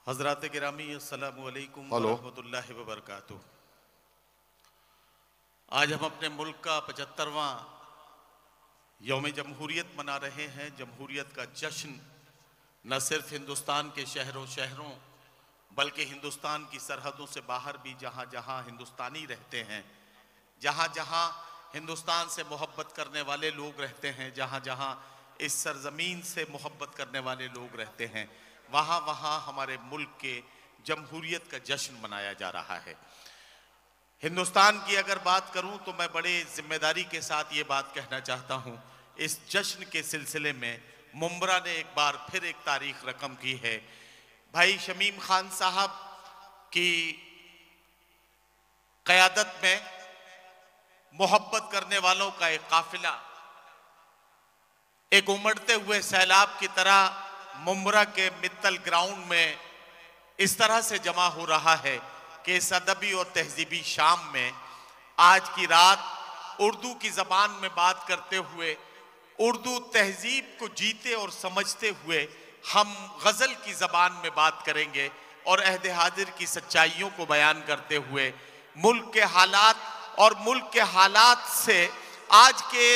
हज़रात गिरामी अस्सलामु अलैकुम व रहमतुल्लाहि व बरकातुहू। आज हम अपने मुल्क का 75वां यौम जमहूरियत मना रहे हैं। जमहूरियत का जश्न न सिर्फ हिंदुस्तान के शहरों शहरों बल्कि हिंदुस्तान की सरहदों से बाहर भी जहाँ जहाँ हिंदुस्तानी रहते हैं, जहाँ जहाँ हिंदुस्तान से मोहब्बत करने वाले लोग रहते हैं, जहाँ जहाँ इस सरजमीन से मोहब्बत करने वाले लोग रहते हैं, वहाँ वहाँ हमारे मुल्क के जमहूरियत का जश्न मनाया जा रहा है। हिंदुस्तान की अगर बात करूं तो मैं बड़े जिम्मेदारी के साथ ये बात कहना चाहता हूं, इस जश्न के सिलसिले में मुंब्रा ने एक बार फिर एक तारीख रकम की है। भाई शमीम खान साहब की क़यादत में मोहब्बत करने वालों का एक काफिला एक उमड़ते हुए सैलाब की तरह मुंब्रा के मित्तल ग्राउंड में इस तरह से जमा हो रहा है कि इस अदबी और तहजीबी शाम में आज की रात उर्दू की ज़बान में बात करते हुए, उर्दू तहजीब को जीते और समझते हुए हम गज़ल की ज़बान में बात करेंगे और अहद हाजिर की सच्चाइयों को बयान करते हुए मुल्क के हालात और मुल्क के हालात से आज के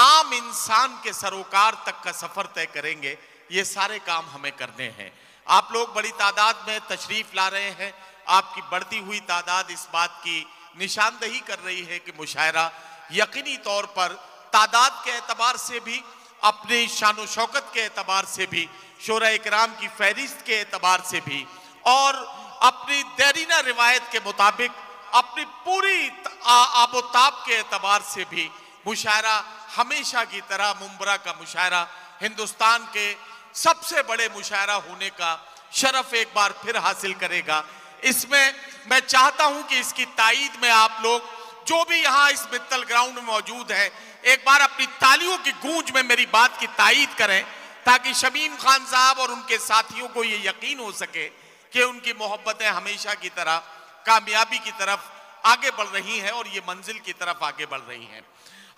आम इंसान के सरोकार तक का सफ़र तय करेंगे। ये सारे काम हमें करने हैं। आप लोग बड़ी तादाद में तशरीफ़ ला रहे हैं। आपकी बढ़ती हुई तादाद इस बात की निशानदही कर रही है कि मुशायरा यकीनी तौर पर तादाद के एतबार से भी, अपनी शान व शौकत के एतबार से भी, शोरा इकराम की फहरिस्त के एतबार से भी और अपनी देरीना रिवायत के मुताबिक अपनी पूरी आबोताब के एतबार से भी मुशायरा हमेशा की तरह मुंब्रा का मुशायरा हिंदुस्तान के सबसे बड़े मुशायरा होने का शरफ एक बार फिर हासिल करेगा। इसमें मैं चाहता हूं कि इसकी ताईद में आप लोग जो भी यहां इस मित्तल ग्राउंड में मौजूद हैं, एक बार अपनी तालियों की गूंज में मेरी बात की ताईद करें ताकि शमीम खान साहब और उनके साथियों को यह यकीन हो सके कि उनकी मोहब्बतें हमेशा की तरह कामयाबी की तरफ आगे बढ़ रही हैं और ये मंजिल की तरफ आगे बढ़ रही हैं।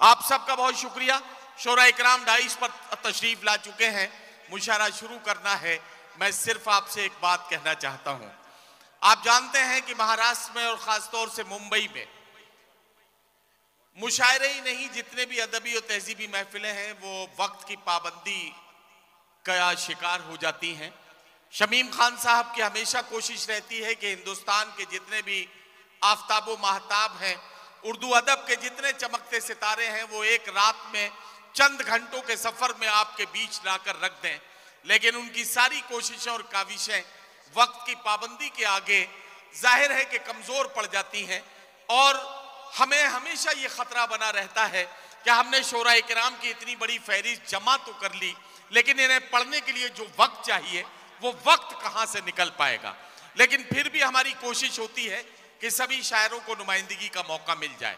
आप सबका बहुत शुक्रिया। शोरा इकराम डाइस पर तशरीफ ला चुके हैं, मुशायरा शुरू करना है। मैं सिर्फ आपसे एक बात कहना चाहता हूं। आप जानते हैं कि महाराष्ट्र में और खासतौर से मुंबई में मुशायरे ही नहीं, जितने भी अदबी और तहजीबी महफिलें हैं वो वक्त की पाबंदी का शिकार हो जाती हैं। शमीम खान साहब की हमेशा कोशिश रहती है कि हिंदुस्तान के जितने भी आफताब महताब हैं, उर्दू अदब के जितने चमकते सितारे हैं, वो एक रात में चंद घंटों के सफर में आपके बीच लाकर रख दें। लेकिन उनकी सारी कोशिशें और काविशें वक्त की पाबंदी के आगे जाहिर है कि कमजोर पड़ जाती हैं और हमें हमेशा ये खतरा बना रहता है कि हमने शोरा इकराम की इतनी बड़ी फहरिस्त जमा तो कर ली, लेकिन इन्हें पढ़ने के लिए जो वक्त चाहिए वो वक्त कहाँ से निकल पाएगा। लेकिन फिर भी हमारी कोशिश होती है कि सभी शायरों को नुमाइंदगी का मौका मिल जाए।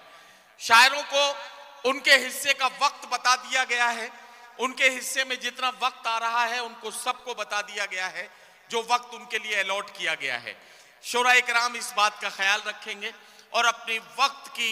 शायरों को उनके हिस्से का वक्त बता दिया गया है, उनके हिस्से में जितना वक्त आ रहा है उनको सबको बता दिया गया है जो वक्त उनके लिए अलॉट किया गया है। शोरा इकराम इस बात का ख्याल रखेंगे और अपने वक्त की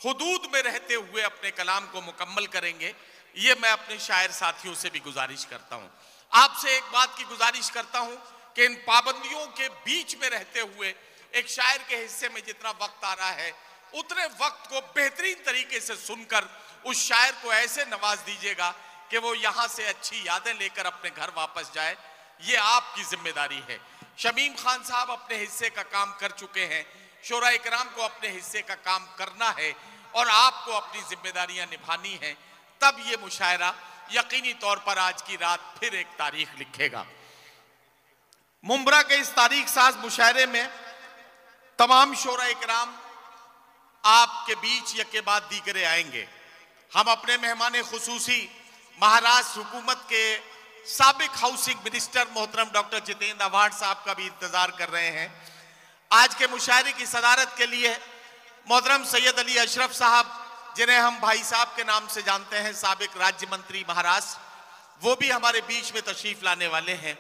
हुदूद में रहते हुए अपने कलाम को मुकम्मल करेंगे। ये मैं अपने शायर साथियों से भी गुजारिश करता हूँ। आपसे एक बात की गुजारिश करता हूँ कि इन पाबंदियों के बीच में रहते हुए एक शायर के हिस्से में जितना वक्त आ रहा है उतने वक्त को बेहतरीन तरीके से सुनकर उस शायर को ऐसे नवाज दीजिएगा कि वो यहाँ से अच्छी यादें लेकर अपने घर वापस जाए। ये आपकी जिम्मेदारी है। शमीम खान साहब अपने हिस्से का काम कर चुके हैं, शोरा इकराम को अपने हिस्से का काम करना है और आपको अपनी जिम्मेदारियां निभानी है। तब ये मुशायरा यकीनी तौर पर आज की रात फिर एक तारीख लिखेगा। मुंब्रा के इस तारीख साज मुशायरे में तमाम शोरा इकराम आपके बीच यके बाद दीगरे आएंगे। हम अपने मेहमान खुसूसी महाराष्ट्र हुकूमत के साबिक हाउसिंग मिनिस्टर मोहतरम डॉक्टर जितेंद्र आव्हाड साहब का भी इंतजार कर रहे हैं। आज के मुशायरे की सदारत के लिए मोहतरम सैयद अली अशरफ साहब, जिन्हें हम भाई साहब के नाम से जानते हैं, साबिक राज्य मंत्री महाराष्ट्र, वो भी हमारे बीच में तशरीफ लाने वाले हैं।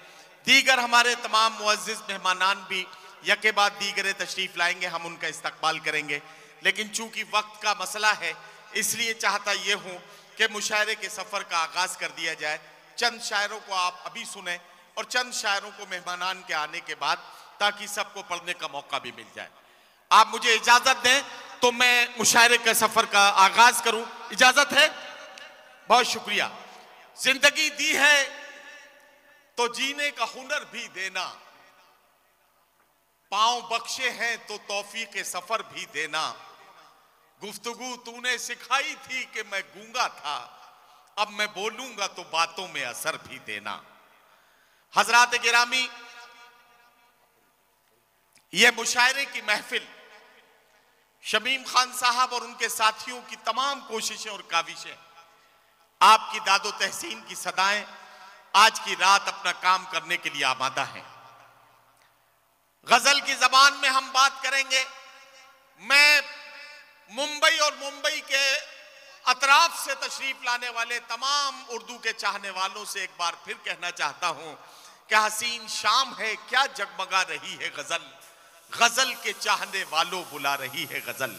दीगर हमारे तमाम मुअज़्ज़िज़ मेहमानान भी यके बाद दीगरे तशरीफ लाएंगे, हम उनका इस्तकबाल करेंगे। लेकिन चूंकि वक्त का मसला है इसलिए चाहता ये हूँ कि मुशायरे के सफ़र का आगाज़ कर दिया जाए। चंद शायरों को आप अभी सुने और चंद शायरों को मेहमानान के आने के बाद, ताकि सबको पढ़ने का मौका भी मिल जाए। आप मुझे इजाजत दें तो मैं मुशायरे के सफर का आगाज करूं, इजाजत है? बहुत शुक्रिया। जिंदगी दी है तो जीने का हुनर भी देना, पांव बख्शे हैं तो तौफीक सफर भी देना, गुफ्तगू तूने सिखाई थी कि मैं गूंगा था, अब मैं बोलूंगा तो बातों में असर भी देना। हजरात गिरामी, यह मुशायरे की महफिल शमीम खान साहब और उनके साथियों की तमाम कोशिशें और काविशें, आपकी दादो तहसीन की सदाएं आज की रात अपना काम करने के लिए आमादा हैं। गजल की जबान में हम बात करेंगे। मैं मुंबई और मुंबई के अतराफ से तशरीफ लाने वाले तमाम उर्दू के चाहने वालों से एक बार फिर कहना चाहता हूं कि हसीन शाम है, क्या जगमगा रही है गजल, गजल के चाहने वालों बुला रही है गजल।